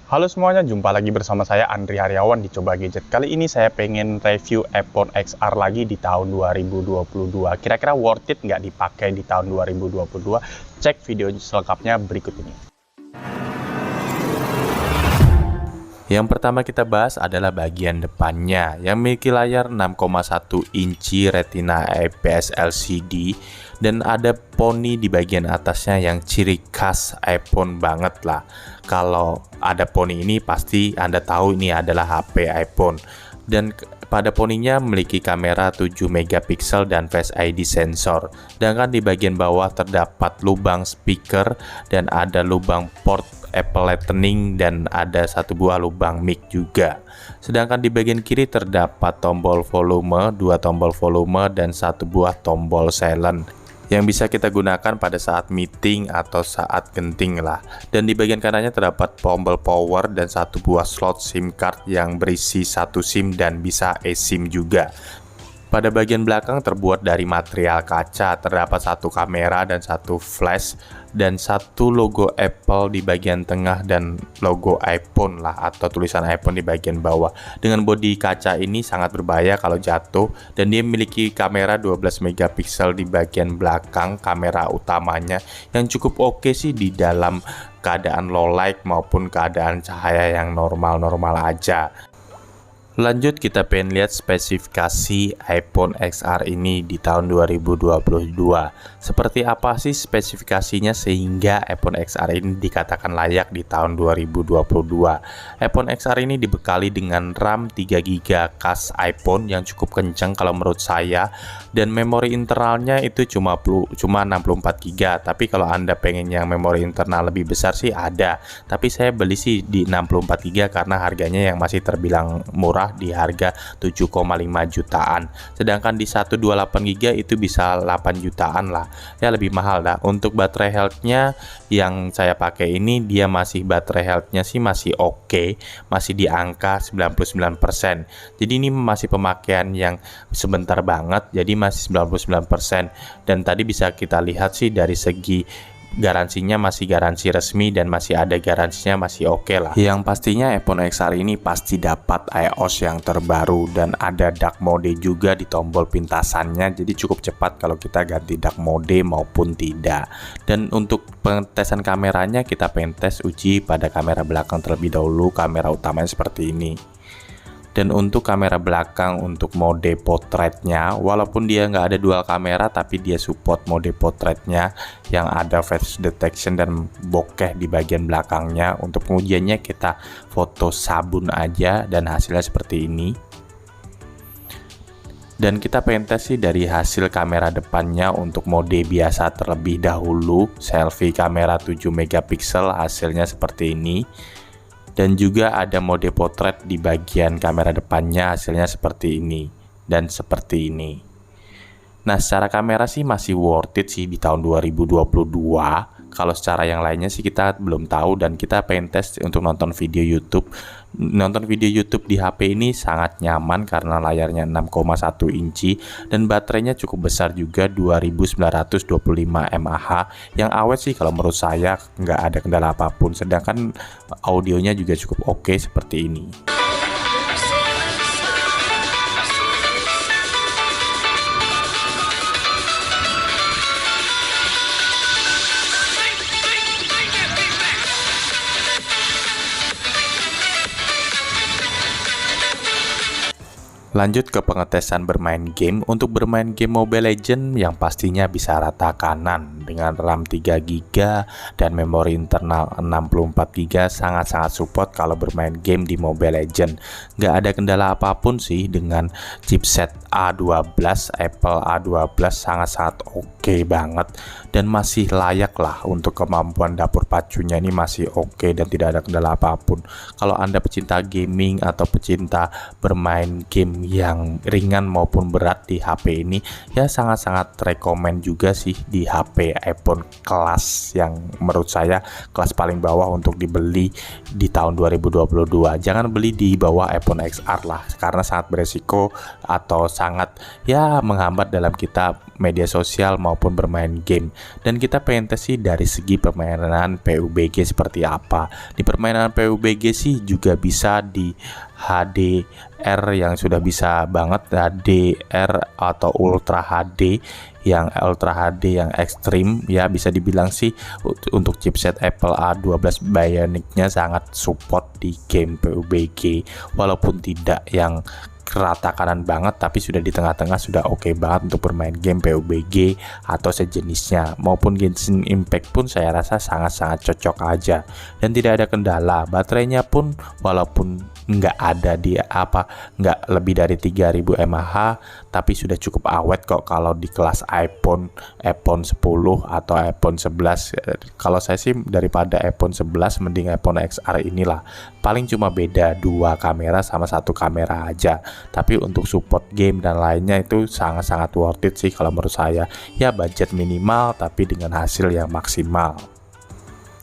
Halo semuanya, jumpa lagi bersama saya Andri Haryawan di Coba Gadget. Kali ini saya pengen review iPhone XR lagi di tahun 2022. Kira-kira worth it nggak dipakai di tahun 2022? Cek video selengkapnya berikut ini. Yang pertama kita bahas adalah bagian depannya yang memiliki layar 6,1 inci Retina IPS LCD dan ada poni di bagian atasnya yang ciri khas iPhone banget lah. Kalau ada poni ini pasti Anda tahu ini adalah HP iPhone. Dan pada poninya memiliki kamera 7 megapiksel dan Face ID sensor. Sedangkan di bagian bawah terdapat lubang speaker dan ada lubang port Apple Lightning dan ada satu buah lubang mic juga. Sedangkan di bagian kiri terdapat tombol volume, 2 tombol volume dan satu buah tombol silent yang bisa kita gunakan pada saat meeting atau saat genting lah. Dan di bagian kanannya terdapat tombol power dan satu buah slot SIM card yang berisi satu SIM dan bisa eSIM juga. Pada bagian belakang terbuat dari material kaca, terdapat satu kamera dan satu flash dan satu logo Apple di bagian tengah dan logo iPhone lah atau tulisan iPhone di bagian bawah. Dengan bodi kaca ini sangat berbahaya kalau jatuh dan dia memiliki kamera 12 megapiksel di bagian belakang kamera utamanya yang cukup oke sih di dalam keadaan low light maupun keadaan cahaya yang normal-normal aja. Lanjut kita pengen lihat spesifikasi iPhone XR ini di tahun 2022. Seperti apa sih spesifikasinya sehingga iPhone XR ini dikatakan layak di tahun 2022. iPhone XR ini dibekali dengan RAM 3GB khas iPhone yang cukup kencang kalau menurut saya, dan memori internalnya itu cuma 64GB. Tapi kalau Anda pengen yang memori internal lebih besar sih ada. Tapi saya beli sih di 64GB karena harganya yang masih terbilang murah di harga 7,5 jutaan. Sedangkan di 128GB itu bisa 8 jutaan lah. Ya lebih mahal dah. Untuk baterai health-nya yang saya pakai ini dia masih baterai health-nya sih masih oke, masih di angka 99%. Jadi ini masih pemakaian yang sebentar banget, jadi masih 99%. Dan tadi bisa kita lihat sih dari segi garansinya masih garansi resmi dan masih ada garansinya masih oke lah. Yang pastinya iPhone XR ini pasti dapat iOS yang terbaru dan ada dark mode juga di tombol pintasannya, jadi cukup cepat kalau kita ganti dark mode maupun tidak. Dan untuk pengetesan kameranya kita pengen tes uji pada kamera belakang terlebih dahulu. Kamera utamanya seperti ini. Dan untuk kamera belakang untuk mode potretnya, walaupun dia nggak ada dual kamera tapi dia support mode potretnya yang ada face detection dan bokeh di bagian belakangnya. Untuk pengujiannya kita foto sabun aja dan hasilnya seperti ini. Dan kita pengen tes sih dari hasil kamera depannya untuk mode biasa terlebih dahulu. Selfie kamera 7 megapiksel hasilnya seperti ini. Dan juga ada mode potret di bagian kamera depannya hasilnya seperti ini dan seperti ini. Nah secara kamera sih masih worth it sih di tahun 2022. Kalau secara yang lainnya sih kita belum tahu dan kita pengen tes untuk nonton video YouTube. Nonton video YouTube di HP ini sangat nyaman karena layarnya 6,1 inci dan baterainya cukup besar juga 2925 mAh yang awet sih kalau menurut saya, nggak ada kendala apapun. Sedangkan audionya juga cukup oke seperti ini. Lanjut ke pengetesan bermain game. Untuk bermain game Mobile Legends yang pastinya bisa rata kanan dengan RAM 3GB dan memori internal 64GB sangat-sangat support kalau bermain game di Mobile Legends. Nggak ada kendala apapun sih dengan chipset A12, Apple A12 sangat-sangat oke banget dan masih layak lah untuk kemampuan dapur pacunya ini masih oke dan tidak ada kendala apapun. Kalau Anda pecinta gaming atau pecinta bermain game yang ringan maupun berat di HP ini, ya sangat-sangat rekomen juga sih di HP iPhone kelas yang menurut saya kelas paling bawah untuk dibeli di tahun 2022. Jangan beli di bawah iPhone XR lah, karena sangat beresiko atau sangat ya menghambat dalam kita media sosial maupun bermain game. Dan kita pengen tes sih dari segi permainan PUBG seperti apa. Di permainan PUBG sih juga bisa di HDR yang sudah bisa banget, HDR atau Ultra HD yang ekstrim ya, bisa dibilang sih untuk chipset Apple A12 Bionic-nya sangat support di game PUBG, walaupun tidak yang rata kanan banget, tapi sudah di tengah-tengah, sudah oke banget untuk bermain game PUBG atau sejenisnya. Maupun Genshin Impact pun saya rasa sangat-sangat cocok aja dan tidak ada kendala. Baterainya pun walaupun nggak lebih dari 3000 mAh, tapi sudah cukup awet kok kalau di kelas iPhone 10 atau iPhone 11. Kalau saya sih daripada iPhone 11 mending iPhone XR inilah. Paling cuma beda 2 kamera sama 1 kamera aja. Tapi untuk support game dan lainnya itu sangat-sangat worth it sih kalau menurut saya. Ya budget minimal tapi dengan hasil yang maksimal.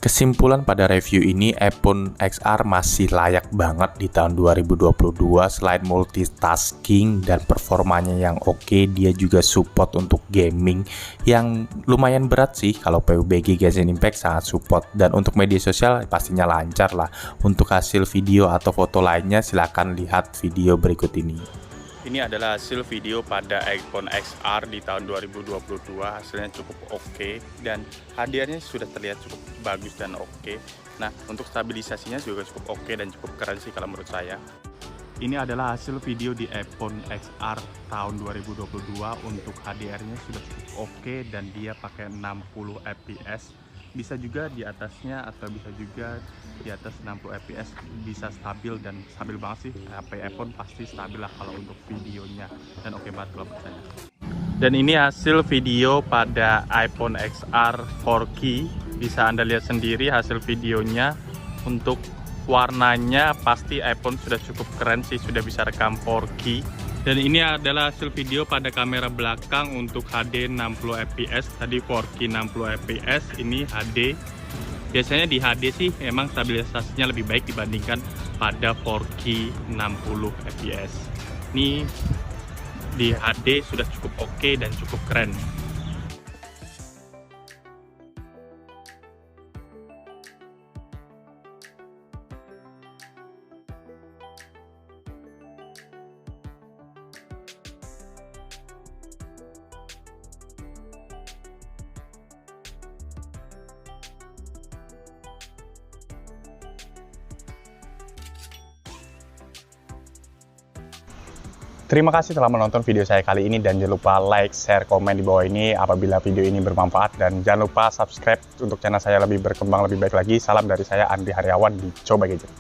Kesimpulan pada review ini, iPhone XR masih layak banget di tahun 2022. Selain multitasking dan performanya yang oke, dia juga support untuk gaming yang lumayan berat sih. Kalau PUBG Genshin Impact sangat support, dan untuk media sosial pastinya lancar lah. Untuk hasil video atau foto lainnya silahkan lihat video berikut ini. Ini adalah hasil video pada iPhone XR di tahun 2022. Hasilnya cukup oke dan HDR-nya sudah terlihat cukup bagus dan oke. Nah, untuk stabilisasinya juga cukup oke dan cukup keren sih kalau menurut saya. Ini adalah hasil video di iPhone XR tahun 2022. Untuk HDR-nya sudah cukup oke dan dia pakai 60 fps. Bisa juga di atasnya atau bisa juga di atas 60 fps, bisa stabil dan stabil banget sih. HP iPhone pasti stabil lah kalau untuk videonya, dan oke banget kalau menurut saya. Dan ini hasil video pada iPhone XR 4K, bisa Anda lihat sendiri hasil videonya. Untuk warnanya pasti iPhone sudah cukup keren sih, sudah bisa rekam 4K. Dan ini adalah hasil video pada kamera belakang untuk HD 60 fps, tadi 4K 60 fps, ini HD. Biasanya di HD sih emang stabilisasinya lebih baik dibandingkan pada 4K 60 fps. Ini di HD sudah cukup oke dan cukup keren. Terima kasih telah menonton video saya kali ini, dan jangan lupa like, share, komen di bawah ini apabila video ini bermanfaat, dan jangan lupa subscribe untuk channel saya lebih berkembang lebih baik lagi. Salam dari saya Andri Haryawan di Coba Gadget.